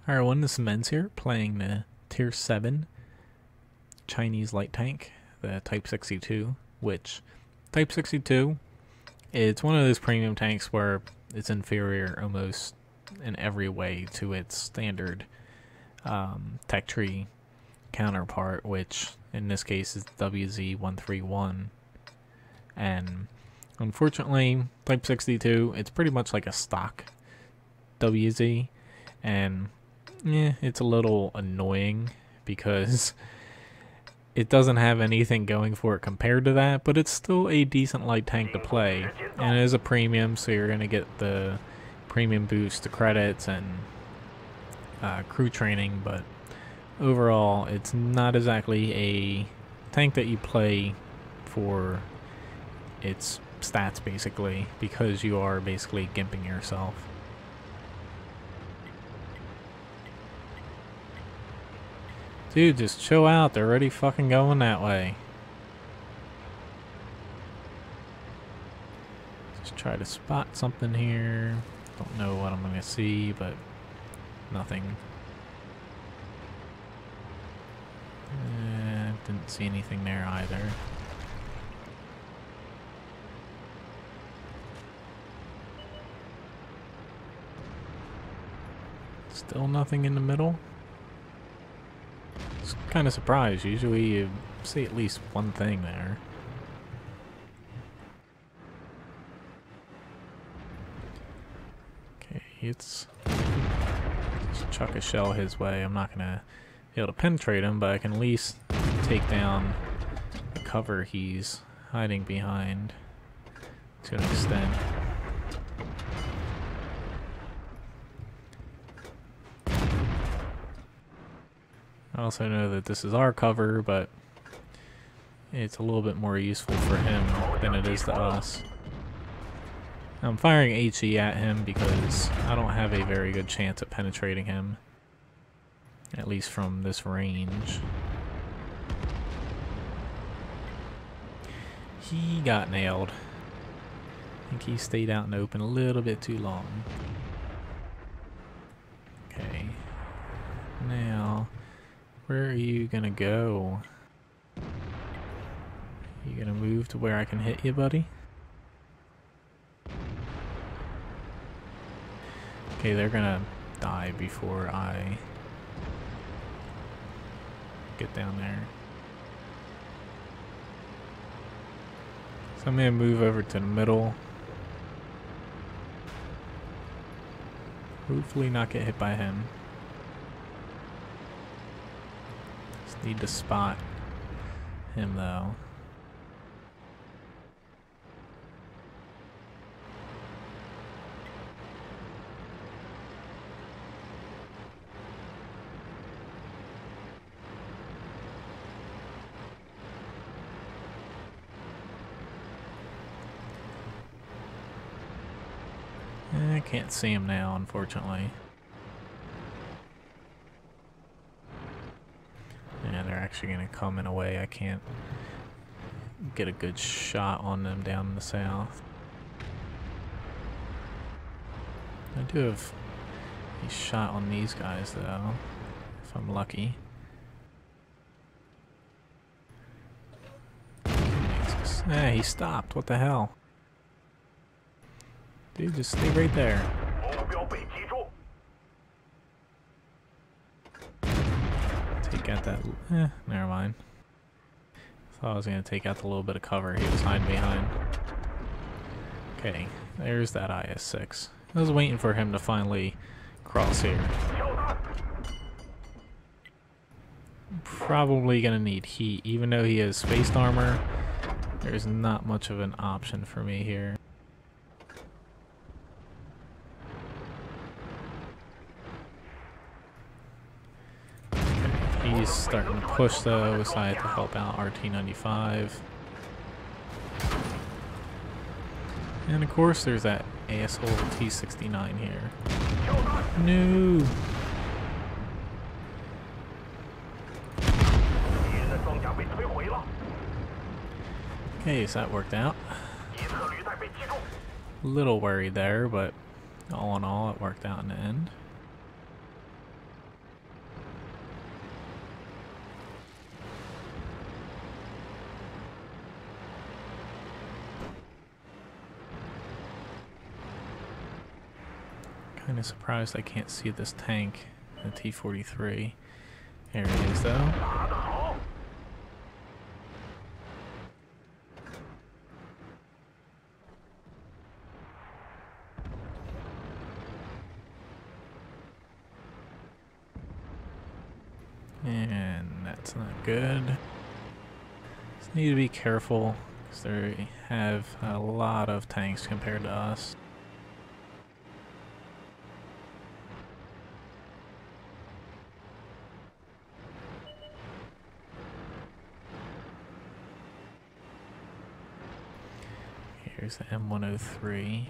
Alright, everyone, this is Men's here, playing the Tier 7 Chinese light tank, the Type 62, which, Type 62, it's one of those premium tanks where it's inferior almost in every way to its standard tech tree counterpart, which in this case is WZ-131. And unfortunately, Type 62, it's pretty much like a stock WZ, and yeah, it's a little annoying because it doesn't have anything going for it compared to that, but it's still a decent light tank to play, and it is a premium, so you're going to get the premium boost to credits and crew training, but overall it's not exactly a tank that you play for its stats, basically, because you are basically gimping yourself. Dude, just chill out. They're already fucking going that way. Just try to spot something here. Don't know what I'm gonna see, but nothing. Didn't see anything there either. Still nothing in the middle. Kind of surprised. Usually you see at least one thing there. Okay, it's just chuck a shell his way. I'm not gonna be able to penetrate him, but I can at least take down the cover he's hiding behind to an extent. I also know that this is our cover, but it's a little bit more useful for him than it is to us. I'm firing HE at him because I don't have a very good chance at penetrating him, at least from this range. He got nailed. I think he stayed out in the open a little bit too long. Okay. Now, where are you gonna go? You gonna move to where I can hit you, buddy? Okay, they're gonna die before I get down there. So I'm gonna move over to the middle. Hopefully not get hit by him. Need to spot him though. I can't see him now, unfortunately. Yeah, they're actually going to come in a way I can't get a good shot on them down in the south. I do have a shot on these guys though, if I'm lucky. Yeah, he stopped. What the hell? Dude, just stay right there. Take out that... never mind. Thought I was going to take out the little bit of cover he was hiding behind. Okay, there's that IS-6. I was waiting for him to finally cross here. Probably going to need heat. Even though he has spaced armor, there's not much of an option for me here. He's starting to push though, so I have to help out RT-95. And of course there's that asshole T-69 here. No! Okay, so that worked out. A little worried there, but all in all it worked out in the end. Kind of surprised I can't see this tank, the T-43. There it is, though. And that's not good. Just need to be careful because they have a lot of tanks compared to us. Here's the M103.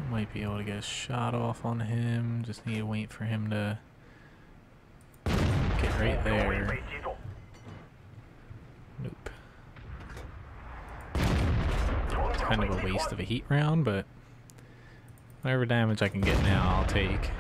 Might be able to get a shot off on him. Just need to wait for him to get right there. Nope. It's kind of a waste of a heat round, but whatever damage I can get now, I'll take.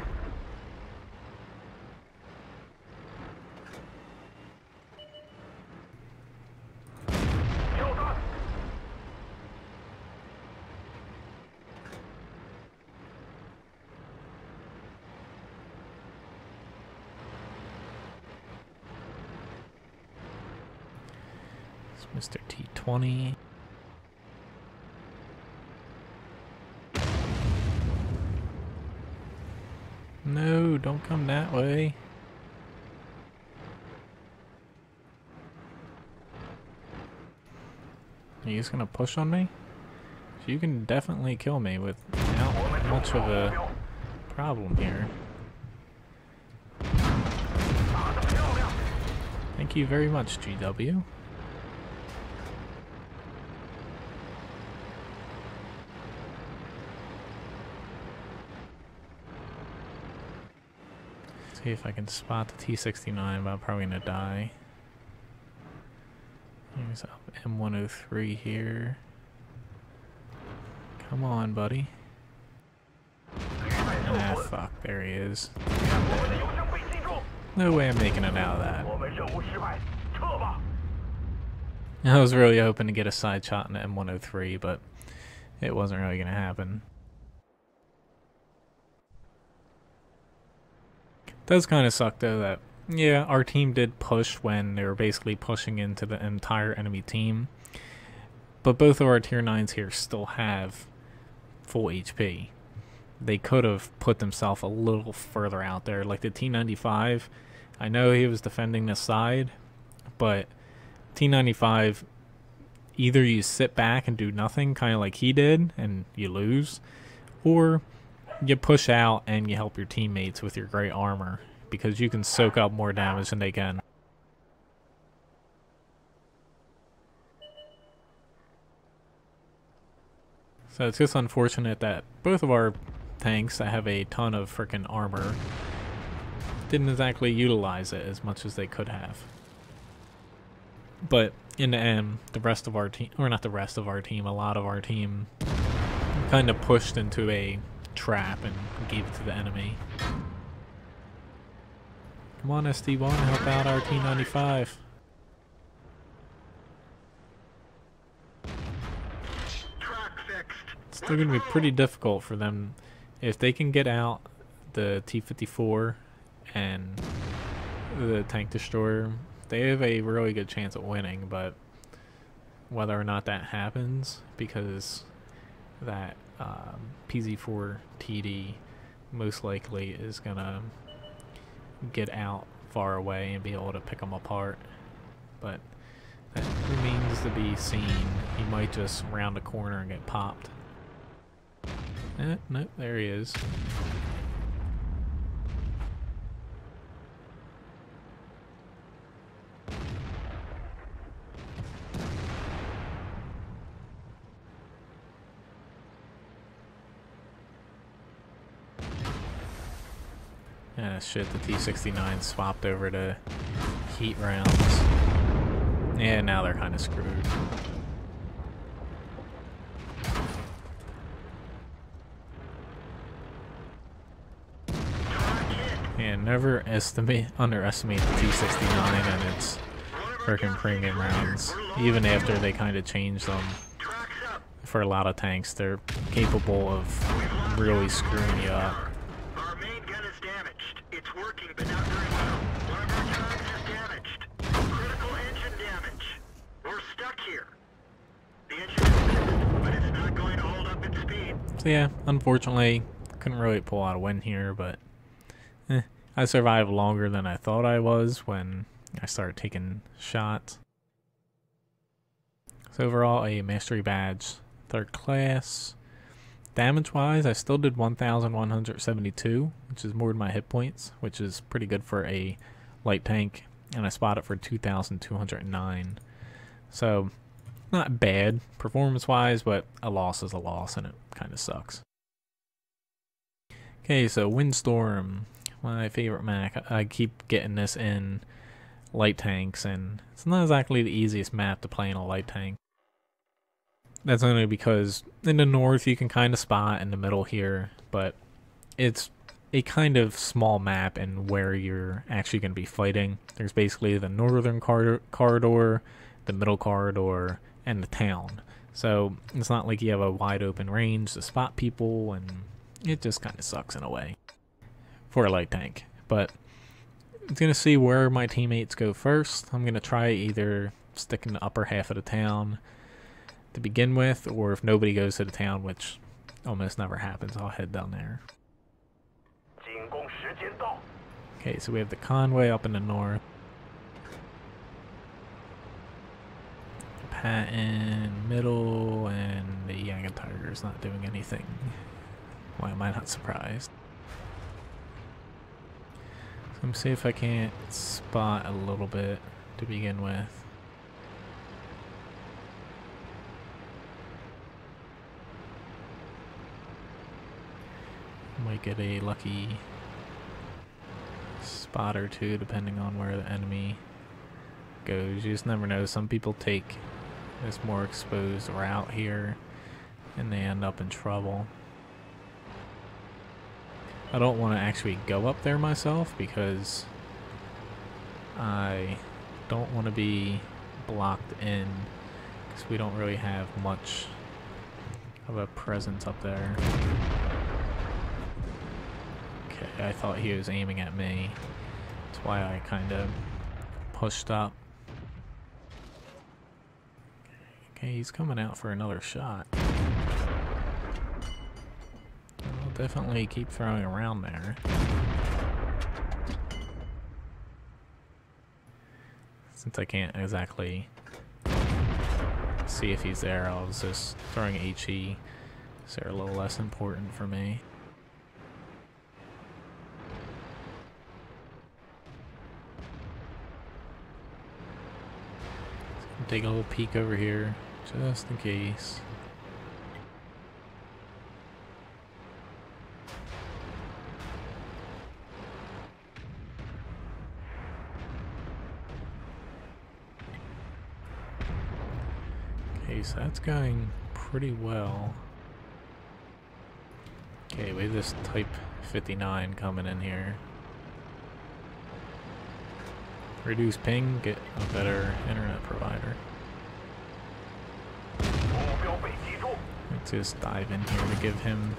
Mr. T-20. No, don't come that way. Are you just gonna push on me? You can definitely kill me without much of a problem here. Thank you very much, GW. See if I can spot the T-69, but I'm probably gonna die. Here's M103 here. Come on, buddy. Ah, fuck, there he is. No way I'm making it out of that. I was really hoping to get a side shot in the M103, but it wasn't really gonna happen. Does kind of suck though that, yeah, our team did push when they were basically pushing into the entire enemy team. But both of our tier 9s here still have full HP. They could have put themselves a little further out there. Like the T-95, I know he was defending this side, but T-95, either you sit back and do nothing, kind of like he did, and you lose, or you push out and you help your teammates with your great armor, because you can soak up more damage than they can. So it's just unfortunate that both of our tanks that have a ton of freaking armor didn't exactly utilize it as much as they could have. But in the end, the rest of our team, or not the rest of our team, a lot of our team kind of pushed into a trap and gave it to the enemy. Come on, SD1, help out our T-95. It's still going to be pretty difficult for them. If they can get out the T-54 and the tank destroyer, they have a really good chance of winning, but whether or not that happens, because that PZ-4 TD most likely is going to get out far away and be able to pick them apart, but that remains to be seen. He might just round a corner and get popped. Nope, there he is. Ah, shit, the T-69 swapped over to heat rounds. Yeah, now they're kind of screwed. Yeah, never underestimate the T-69 and its freaking premium rounds. Even after they kind of changed them for a lot of tanks, they're capable of really screwing you up. Our main gun is damaged. It's working, but not very well. One of our tanks is damaged. Critical engine damage. We're stuck here. The engine is fixed, but it's not going to hold up its speed. So yeah, unfortunately, couldn't really pull out a win here, but I survived longer than I thought I was when I started taking shots. So overall, a mastery badge, 3rd class. Damage-wise, I still did 1,172, which is more than my hit points, which is pretty good for a light tank, and I spotted for 2,209. So, not bad performance-wise, but a loss is a loss, and it kind of sucks. Okay, so Windstorm, my favorite map. I keep getting this in light tanks, and it's not exactly the easiest map to play in a light tank. That's only because in the north you can kind of spot in the middle here, but it's a kind of small map and where you're actually going to be fighting. There's basically the northern corridor, the middle corridor, and the town. So it's not like you have a wide open range to spot people, and it just kind of sucks in a way for a light tank. But it's going to see where my teammates go first. I'm going to try either stick in the upper half of the town to begin with, or if nobody goes to the town, which almost never happens, I'll head down there. Okay, so we have the Conway up in the north. Patton, middle, and the Yanga Tiger's not doing anything. Why am I not surprised? So let me see if I can't spot a little bit to begin with. Might get a lucky spot or two depending on where the enemy goes. You just never know. Some people take this more exposed route here and they end up in trouble. I don't want to actually go up there myself because I don't want to be blocked in, because we don't really have much of a presence up there. Okay, I thought he was aiming at me. That's why I kind of pushed up. Okay, he's coming out for another shot. I'll definitely keep throwing around there. Since I can't exactly see if he's there, I was just throwing HE, so they're a little less important for me. Take a little peek over here, just in case. Okay, so that's going pretty well. Okay, we have this Type 59 coming in here. Reduce ping, get a better internet provider. Let's just dive in here to give him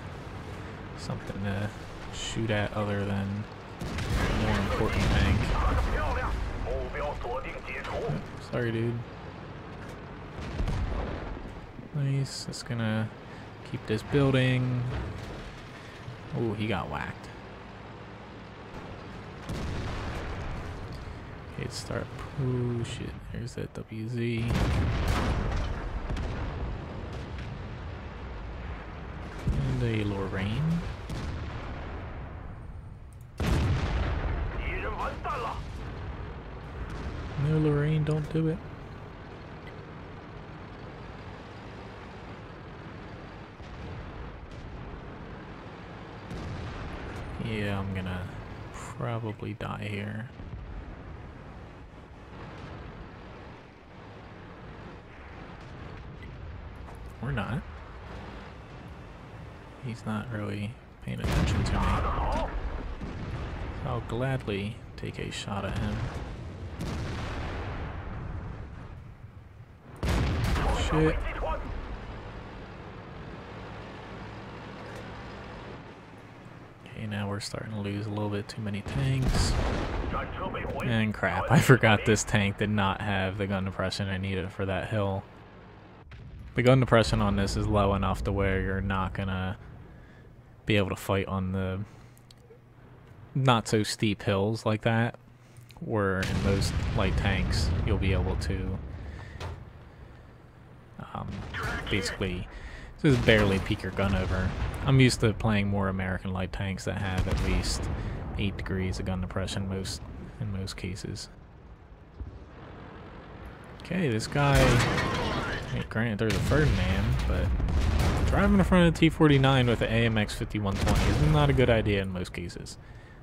something to shoot at other than a more important tank. Oh, sorry, dude. Nice, that's gonna keep this building. Oh, he got whacked. Okay, start. Oh shit, there's that WZ. And a Lorraine. No, Lorraine, don't do it. Yeah, I'm gonna probably die here. Or not. He's not really paying attention to me. I'll gladly take a shot at him. Shit. we're starting to lose a little bit too many tanks. And crap, I forgot this tank did not have the gun depression I needed for that hill. The gun depression on this is low enough to where you're not gonna be able to fight on the not so steep hills like that, where in most light tanks you'll be able to basically just barely peek your gun over. I'm used to playing more American light tanks that have at least 8 degrees of gun depression in most cases. Okay, this guy, granted there's a Ferdinand, but driving in front of the T-49 with the AMX 5120 is not a good idea in most cases.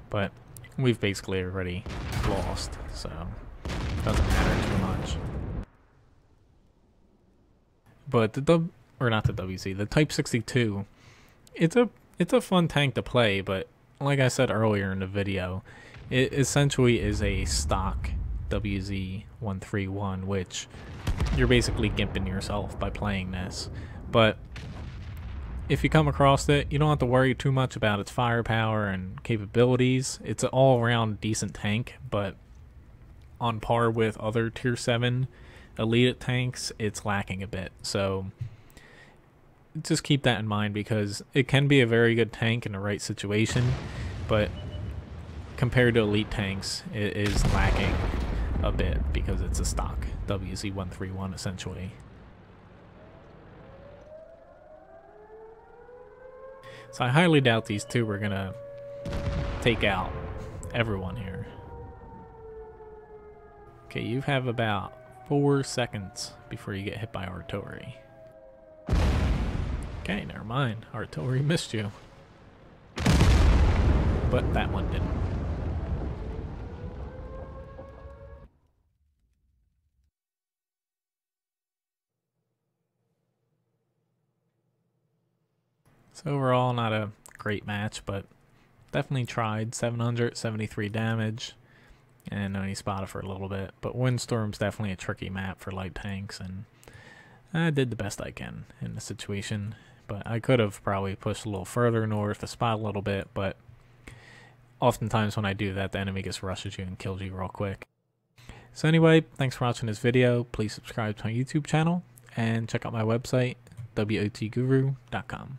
But we've basically already lost, so it doesn't matter too much. But the the Type 62, it's a fun tank to play, but like I said earlier in the video, it essentially is a stock WZ-131, which you're basically gimping yourself by playing this. But if you come across it, you don't have to worry too much about its firepower and capabilities. It's an all-around decent tank, but on par with other Tier 7 elite tanks, it's lacking a bit. So just keep that in mind, because it can be a very good tank in the right situation, but compared to elite tanks, it is lacking a bit because it's a stock WZ-131 essentially. So I highly doubt these two are gonna take out everyone here. Okay, you have about 4 seconds before you get hit by artillery. Okay, never mind. Artillery missed you. But that one didn't. So overall, not a great match, but definitely tried. 773 damage, and only spotted for a little bit. But Windstorm's definitely a tricky map for light tanks, and I did the best I can in the situation. But I could have probably pushed a little further north to spot a little bit, but oftentimes when I do that, the enemy just rushes you and kills you real quick. So anyway, thanks for watching this video. Please subscribe to my YouTube channel, and check out my website, wotguru.com.